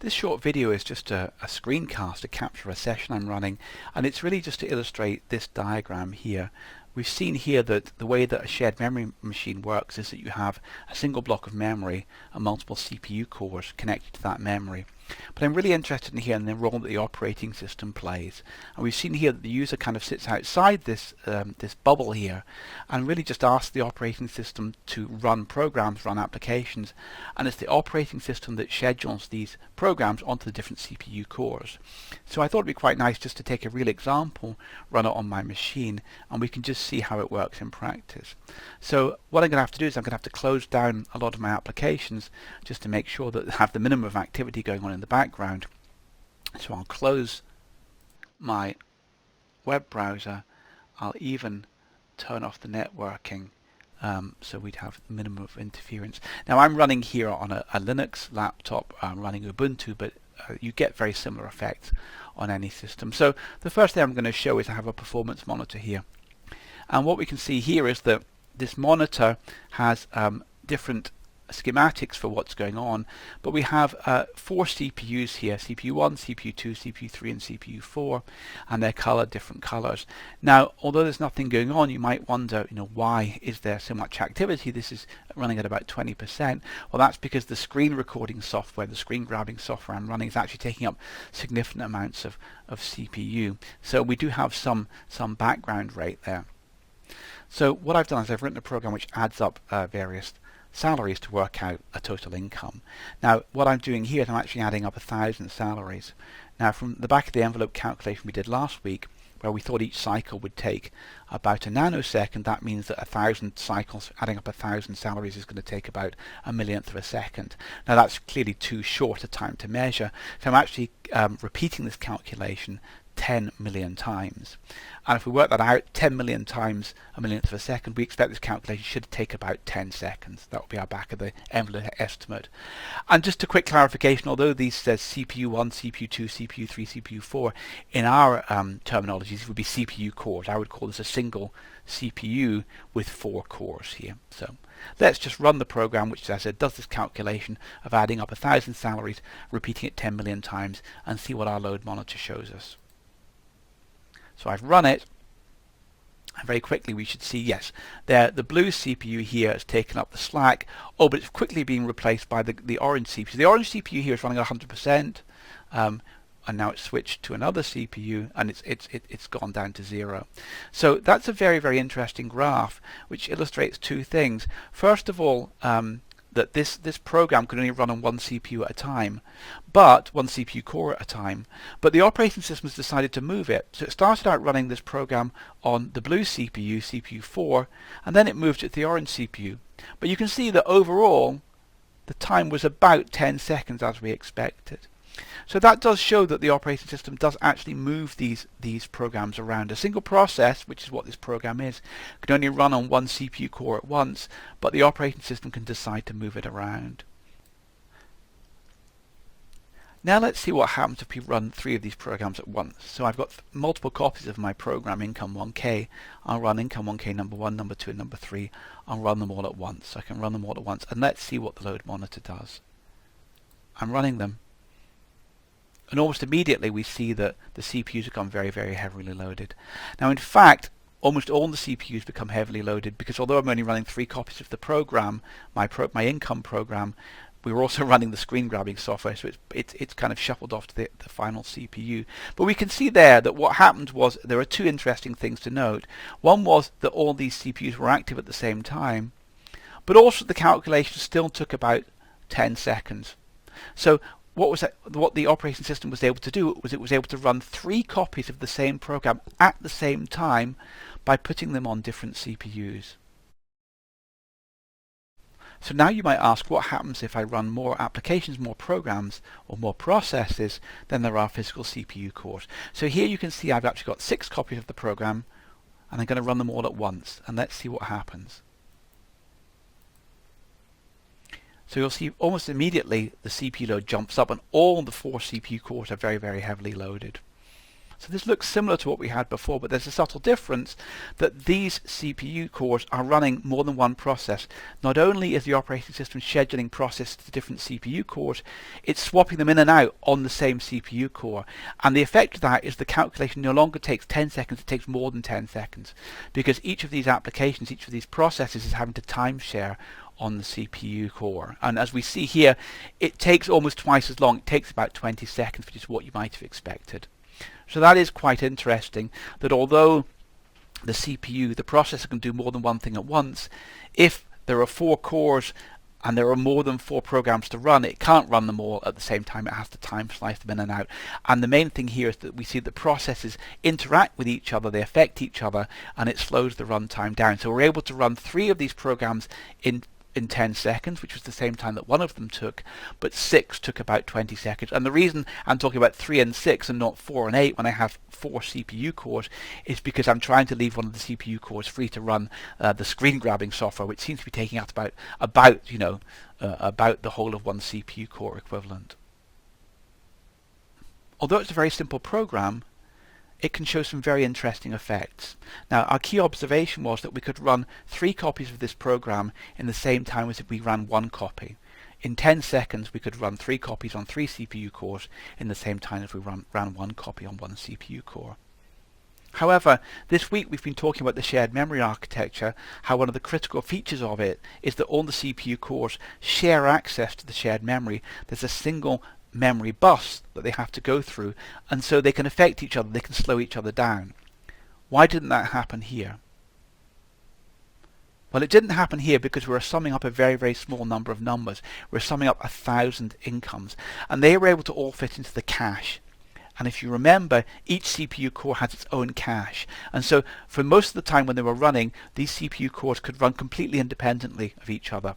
This short video is just a screencast to capture a session I'm running, and it's really just to illustrate this diagram here. We've seen here that the way that a shared memory machine works is that you have a single block of memory and multiple CPU cores connected to that memory. But I'm really interested in here in the role that the operating system plays. And we've seen here that the user kind of sits outside this this bubble here and really just asks the operating system to run programs, run applications, and it's the operating system that schedules these programs onto the different CPU cores. So I thought it'd be quite nice just to take a real example, run it on my machine, and we can just see how it works in practice. So what I'm going to have to do is I'm going to have to close down a lot of my applications just to make sure that I have the minimum of activity going on in the background. So I'll close my web browser. I'll even turn off the networking so we'd have the minimum of interference. Now I'm running here on a Linux laptop, running Ubuntu, but you get very similar effects on any system. So the first thing I'm going to show is I have a performance monitor here, and what we can see here is that this monitor has different schematics for what's going on, but we have 4 CPUs here: CPU1, CPU2, CPU3 and CPU4, and they're colored different colors. Now although there's nothing going on, you might wonder, why is there so much activity? This is running at about 20%. Well, that's because the screen recording software, the screen grabbing software I'm running, is actually taking up significant amounts of CPU, so we do have some background rate there. So what I've done is I've written a program which adds up various salaries to work out a total income. Now what I'm doing here is I'm actually adding up 1,000 salaries. Now from the back of the envelope calculation we did last week, where we thought each cycle would take about a nanosecond, that means that 1,000 cycles adding up 1,000 salaries is going to take about a millionth of a second. Now that's clearly too short a time to measure, so I'm actually repeating this calculation 10 million times. And if we work that out, 10 million times a millionth of a second, we expect this calculation should take about 10 seconds. That will be our back of the envelope estimate. And just a quick clarification, although these says CPU1, CPU2, CPU3, CPU4, in our terminologies these would be CPU cores. I would call this a single CPU with 4 cores here. So let's just run the program which, as I said, does this calculation of adding up 1,000 salaries, repeating it 10 million times, and see what our load monitor shows us. So I've run it, and very quickly we should see, yes, the blue CPU here has taken up the slack. Oh, but it's quickly being replaced by the orange CPU. The orange CPU here is running 100%, and now it's switched to another CPU, and it's gone down to 0. So that's a very, very interesting graph, which illustrates 2 things. First of all, that this program could only run on 1 CPU at a time, but 1 CPU core at a time. But the operating system has decided to move it. So it started out running this program on the blue CPU, CPU4, and then it moved it to the orange CPU. But you can see that overall, the time was about 10 seconds as we expected. So that does show that the operating system does actually move these programs around. A single process, which is what this program is, can only run on 1 CPU core at once, but the operating system can decide to move it around. Now let's see what happens if we run 3 of these programs at once. So I've got multiple copies of my program Income1K. I'll run Income1K number 1, number 2 and number 3. I'll run them all at once. So I can run them all at once, and let's see what the load monitor does. I'm running them, and almost immediately we see that the CPUs become very, very heavily loaded. Now in fact, almost all the CPUs become heavily loaded, because although I'm only running 3 copies of the program, my income program, we were also running the screen grabbing software, so it's kind of shuffled off to the final CPU. But we can see there that what happened was there are 2 interesting things to note. One was that all these CPUs were active at the same time, but also the calculation still took about 10 seconds. So what the operating system was able to do was it was able to run 3 copies of the same program at the same time by putting them on different CPUs. So now you might ask, what happens if I run more applications, more programs, or more processes than there are physical CPU cores? So here you can see I've actually got 6 copies of the program, and I'm going to run them all at once, and let's see what happens. So you'll see almost immediately the CPU load jumps up, and all the 4 CPU cores are very, very heavily loaded. So this looks similar to what we had before, but there's a subtle difference that these CPU cores are running more than one process. Not only is the operating system scheduling processes to different CPU cores, it's swapping them in and out on the same CPU core. And the effect of that is the calculation no longer takes 10 seconds, it takes more than 10 seconds. Because each of these applications, each of these processes is having to time share on the CPU core. And as we see here, it takes almost twice as long. It takes about 20 seconds, which is what you might have expected. So that is quite interesting, that although the CPU, the processor, can do more than one thing at once, if there are 4 cores and there are more than 4 programs to run, it can't run them all at the same time. It has to time slice them in and out. And the main thing here is that we see that processes interact with each other, they affect each other, and it slows the runtime down. So we're able to run 3 of these programs in 10 seconds, which was the same time that one of them took, but 6 took about 20 seconds. And the reason I'm talking about 3 and 6 and not 4 and 8 when I have 4 CPU cores is because I'm trying to leave one of the CPU cores free to run the screen grabbing software, which seems to be taking out about the whole of one CPU core equivalent. Although it's a very simple program, it can show some very interesting effects. Now, our key observation was that we could run 3 copies of this program in the same time as if we ran 1 copy. In 10 seconds, we could run 3 copies on 3 CPU cores in the same time as we ran 1 copy on 1 CPU core. However, this week we've been talking about the shared memory architecture, how one of the critical features of it is that all the CPU cores share access to the shared memory. There's a single memory bus that they have to go through, and so they can affect each other, they can slow each other down. Why didn't that happen here? Well, it didn't happen here because we were summing up a very, very small number of numbers. We're summing up 1,000 incomes, and they were able to all fit into the cache. And if you remember, each CPU core has its own cache, and so for most of the time when they were running, these CPU cores could run completely independently of each other.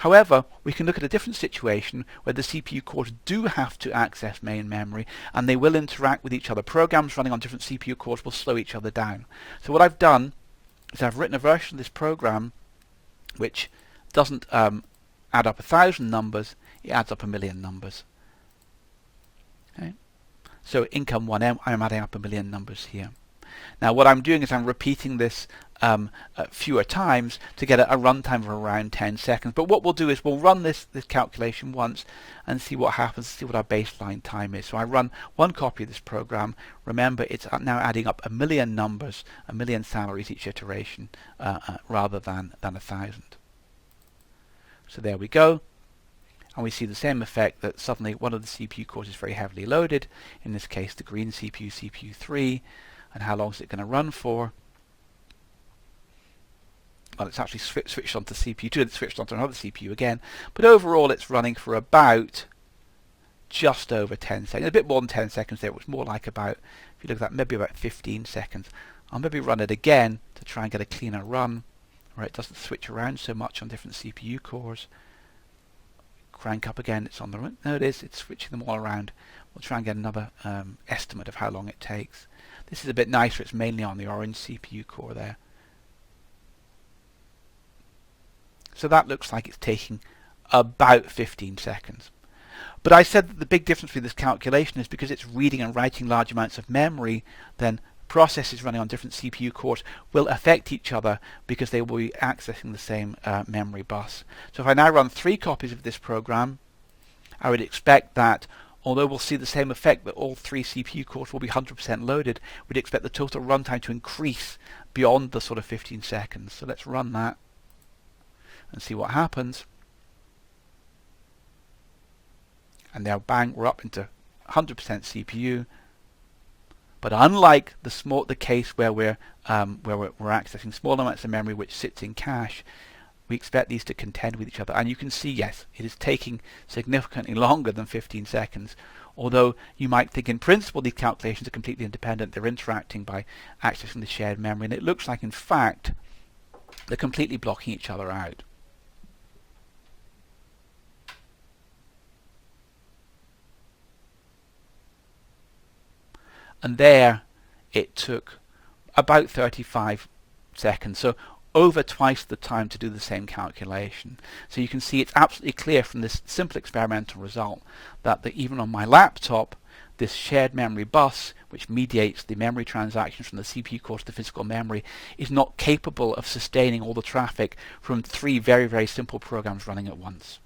However, we can look at a different situation where the CPU cores do have to access main memory, and they will interact with each other. Programs running on different CPU cores will slow each other down. So what I've done is I've written a version of this program which doesn't add up 1,000 numbers, it adds up 1,000,000 numbers. Okay. So income 1M, I'm adding up 1,000,000 numbers here. Now what I'm doing is I'm repeating this fewer times to get a runtime of around 10 seconds. But what we'll do is we'll run this calculation once and see what happens, see what our baseline time is. So I run 1 copy of this program. Remember, it's now adding up 1,000,000 numbers, 1,000,000 salaries each iteration, rather than 1,000. So there we go. And we see the same effect that suddenly one of the CPU cores is very heavily loaded, in this case the green CPU, CPU3, and how long is it going to run for? Well, it's actually switched on to CPU2, it's switched on to another CPU again, but overall it's running for about just over 10 seconds, a bit more than 10 seconds there, which more like about, if you look at that, maybe about 15 seconds. I'll maybe run it again to try and get a cleaner run, where it doesn't switch around so much on different CPU cores. Crank up again, it's on the run. No, it is, it's switching them all around. We'll try and get another estimate of how long it takes. This is a bit nicer, it's mainly on the orange CPU core there. So that looks like it's taking about 15 seconds. But I said that the big difference with this calculation is because it's reading and writing large amounts of memory, then processes running on different CPU cores will affect each other because they will be accessing the same memory bus. So if I now run 3 copies of this program, I would expect that although we'll see the same effect that all 3 CPU cores will be 100% loaded, we'd expect the total runtime to increase beyond the sort of 15 seconds. So let's run that and see what happens. And now bang, we're up into 100% CPU. But unlike the case where we're accessing small amounts of memory which sits in cache, we expect these to contend with each other. And you can see, yes, it is taking significantly longer than 15 seconds. Although you might think in principle these calculations are completely independent, they're interacting by accessing the shared memory, and it looks like in fact they're completely blocking each other out. And there it took about 35 seconds, so over twice the time to do the same calculation. So you can see it's absolutely clear from this simple experimental result that even on my laptop this shared memory bus, which mediates the memory transactions from the CPU core to the physical memory, is not capable of sustaining all the traffic from 3 very, very simple programs running at once.